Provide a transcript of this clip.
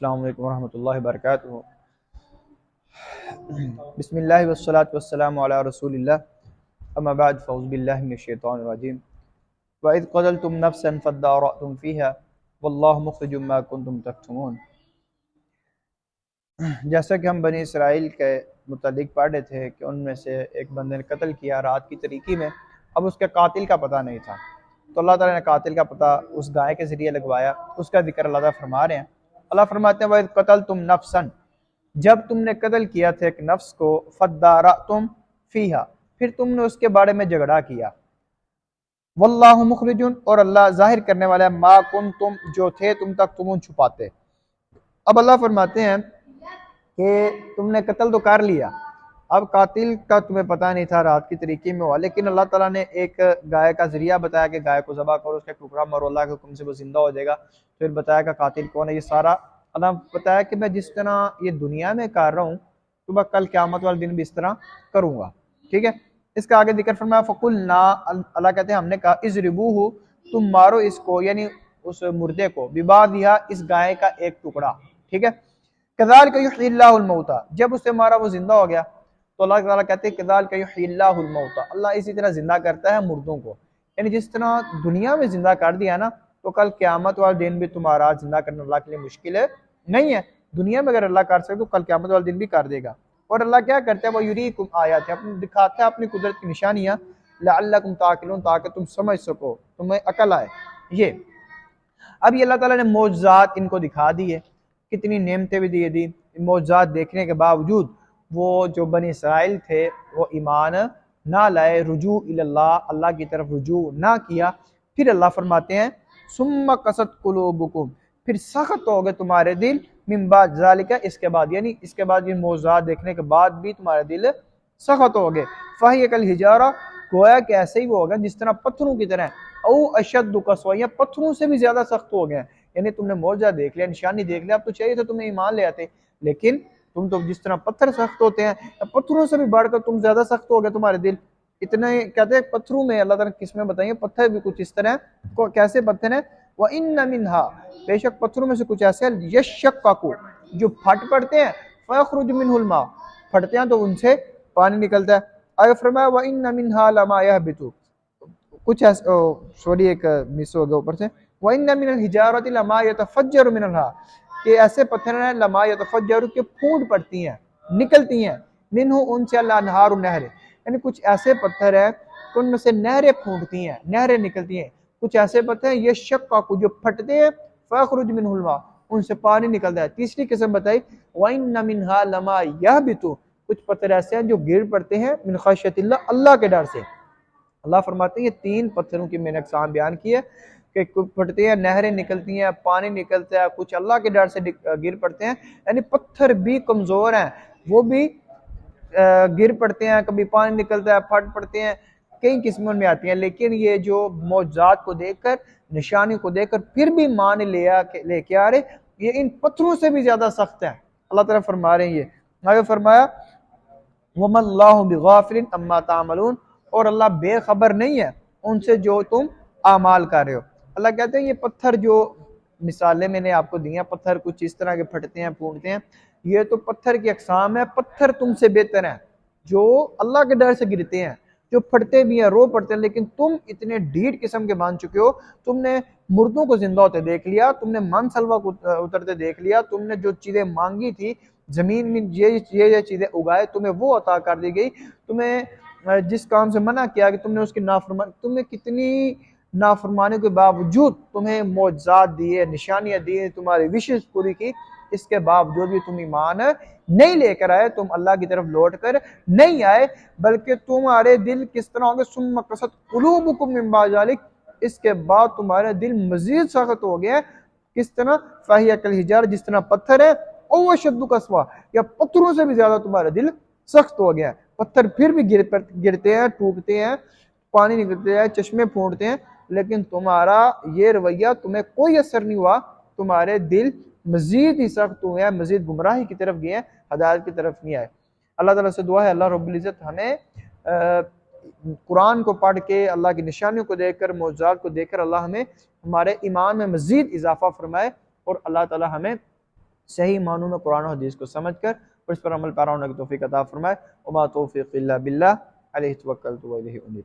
अस्सलामु अलैकुम वरहमतुल्लाहि वबरकातुहू। बिस्मिल्लाहि वस्सलातु वस्सलामु अला रसूलिल्लाह, अम्मा बाद, फ़अऊज़ु बिल्लाहि मिनश शैतानिर रजीम। व इज़ क़तलतुम नफ़्सन फ़द्दारअतुम फ़ीहा वल्लाहु मुख़रिजुम मा कुंतुम तक्तुमून। जैसा कि हम बनी इसराइल के मुतालिक पढ़ रहे थे कि उनमें से एक बंदे ने कत्ल किया रात की तरीकी में। अब उसके कातिल का पता नहीं था, तो अल्लाह ताला ने कातिल का पता उस गाय के ज़रिए लगवाया। उसका जिक्र अल्लाह ताला फरमा रहे हैं। अल्लाह फरमाते हैं, वह कतल तुम नफ्सन, जब तुमने कत्ल किया था एक नफ्स को, फद्दारा तुम फीहा, फिर तुमने उसके बारे में झगड़ा किया। वल्लाहु मुखरिजुन, और अल्लाह जाहिर करने वाला है, मा कुन तुम, जो थे तुम तक तुम छुपाते। अब अल्लाह फरमाते हैं कि तुमने कत्ल तो कर लिया, अब कातिल का तुम्हें पता नहीं था, रात की तरीके में हुआ, लेकिन अल्लाह ताला ने एक गाय का जरिया बताया कि गाय को ज़बह करो, उसका टुकड़ा मारो, अल्लाह के हुक्म से वो जिंदा हो जाएगा। फिर बताया कि कातिल कौन है। ये सारा अल्लाह बताया कि मैं जिस तरह ये दुनिया में कर रहा हूँ, तो मैं कल क़यामत वाले दिन भी इस तरह करूँगा। ठीक है। इसका आगे जिक्र फरमाया, फ़कुल ना, अल्लाह कहते हैं हमने कहा, इज़रिबूहु, तुम मारो इसको, यानी उस मुर्दे को, बिबा दिया, इस गाय का एक टुकड़ा। ठीक है। कज़ालिक युह्यिल्लाहुल मौता, जब उसे मारा वो जिंदा हो गया, तो अल्लाह ताला कहते हैं कज़ालिक युह्यिल्लाहुल मौता, अल्लाह इसी तरह जिंदा करता है मुर्दों को। यानी जिस तरह दुनिया में जिंदा कर दिया ना, तो कल क़यामत वाले दिन भी तुम्हारा जिंदा करना अल्लाह के लिए मुश्किल नहीं है। दुनिया में अगर अल्लाह कर सके तो कल क़यामत वाले दिन भी कर देगा। और अल्लाह क्या करता है, वो युरीकुम आयात है, अपनी दिखाता है अपनी कुदरत की निशानियां, लअल्लकुम ताक़िलून, ताकि तुम समझ सको, तुम्हें अकल आए। ये अब ये अल्लाह ताला ने मौजज़ात इनको दिखा दी है, कितनी नेमतें भी दे दी। मौजज़ात देखने के बावजूद वो जो बनी इसराइल थे वो ईमान ना लाए, रुजू इल्लाह, अल्लाह की तरफ रुजू ना किया। फिर अल्लाह फरमाते हैं, सुम्मा कसत कुलूबुकुम, फिर सख्त हो गए तुम्हारे दिल, मिन बाद ज़ालिका, इसके बाद, यानी इसके बाद ये मौजज़ात देखने के बाद भी तुम्हारे दिल सख्त हो गए। फ़हिय कल हिजारा, गोया कि ऐसे ही वो होगा जिस तरह पत्थरों की तरह, औ अशद्दु कसवा, या पत्थरों से भी ज्यादा सख्त हो गए। यानी तुमने मौजज़ा देख लिया, निशानी देख लिया, अब तो चाहिए था तुम्हें ईमान ले आते, लेकिन तुम तो जिस तरह पत्थर सख्त होते हैं, पत्थरों से भी बढ़कर तुम ज्यादा सख्त हो गए तुम्हारे दिल। इतने कहते हैं पत्थरों में अल्लाह ताला ने किस्में बताई, पत्थर भी कुछ इस तरह को, कैसे पत्थर है, वह इन्न मिन्हा, बेशक पत्थरों में से कुछ ऐसे यशक्ककु, जो फट पड़ते हैं, फयखरुजु मिनहुल मा, फटते हैं तो उनसे पानी निकलता है। आगे फरमाया, व इन्न मिन्हा लमा यहबितु, कुछ ऐसे, सॉरी एक मिस हो गया ऊपर से, व इन्न मिनल हिजारति लमा यतफज्जरु मिनहा, कि ऐसे पत्थर हैं, लमा यतफज्जरु, के फूट पड़ती हैं, निकलती हैं, मिनहु उनसे, अल-अनहारु नहरें, यानी कुछ ऐसे पत्थर हैं कि उनमें से नहरें फूटती हैं, नहरें निकलती हैं। कुछ ऐसे पत्थर हैं ये शक्काकु, जो फटते हैं, फयखरुज मिनहुल मा, उनसे पानी निकलता है। तीसरी किस्म बताई, व इन्न मिनहा लमा यहबितु, कुछ पत्थर ऐसे हैं जो गिर पड़ते हैं, मिन खश्यतिल्लाह, अल्लाह के डर से। अल्लाह फरमाते हैं ये तीन पत्थरों की मैंने अक़साम बयान की है कि कुछ फटते हैं, नहरें निकलती हैं, पानी निकलता है, कुछ अल्लाह के डर से गिर पड़ते हैं। यानी पत्थर भी कमज़ोर हैं, वो भी गिर पड़ते हैं, कभी पानी निकलता है, फट पड़ते हैं, कई किस्मों में आती हैं। लेकिन ये जो मौजज़ात को देखकर, निशानी को देखकर फिर भी मान लेके आ रहे, ये इन पत्थरों से भी ज्यादा सख्त है। अल्लाह ताला फरमा रहे हैं ये। आगे फरमाया, वमल्लाहु बिगाफिलिन अम्मा तामलून, और अल्लाह बेखबर नहीं है उनसे जो तुम आमाल कर रहे हो। अल्लाह कहते हैं ये पत्थर जो मिसालें मैंने आपको दी हैं, पत्थर कुछ इस तरह के फटते हैं, फूटते हैं, ये तो पत्थर की अक़साम है। पत्थर तुमसे बेहतर हैं जो अल्लाह के डर से गिरते हैं, जो फटते भी हैं, रो पड़ते हैं, लेकिन तुम इतने ढीठ किस्म के मान चुके हो। तुमने मुर्दों को जिंदा होते देख लिया, तुमने मन सलवा को उतरते देख लिया, तुमने जो चीजें मांगी थी, जमीन में ये चीजें उगाए, तुम्हें वो अता कर दी गई। तुम्हें जिस काम से मना किया कि तुमने उसकी नाफरमानी, तुम्हें कितनी नाफरमानी के बावजूद तुम्हें मौजज़ात दिए, निशानियां दी, तुम्हारी विशेष पूरी की, इसके बावजूद भी तुम ईमान नहीं लेकर आए, तुम अल्लाह की तरफ लौट कर नहीं आए, बल्कि तुम्हारे दिल किस तरह होंगे, सुम्मा कसत कुलूबुकुम मिन बाद ज़ालिक, इसके बाद तुम्हारे दिल मजीद सख्त हो गए। किस तरह, फ़हिया कल हिजार, जिस तरह पत्थर है, और शद्दु कसवा, या पत्थरों से भी ज्यादा तुम्हारा दिल सख्त हो गया। पत्थर फिर भी गिरते हैं, टूटते हैं, पानी निकलते हैं, चश्मे फूटते हैं, लेकिन तुम्हारा ये रवैया तुम्हें कोई असर नहीं हुआ। तुम्हारे दिल मजीद ही सख्त हुए हैं, मजीद गुमराही की तरफ गए हैं, हदायत की तरफ नहीं आए। अल्लाह ताला से दुआ है, अल्लाह रब्बुल इज़्ज़त हमें कुरान को पढ़ के, अल्लाह की निशानियों को देखकर, मौजज़ात को देखकर, अल्लाह हमें हमारे ईमान में मजीद इजाफा फरमाए, और अल्लाह ताला हमें सही मानों में कुरान और हदीस को समझ कर और इस पर अमल पैरा होने की तौफीक अता फरमाए। वमा तौफीक इल्ला बिल्लाह अलैहि तवक्कलतु व इलैहि उनीब।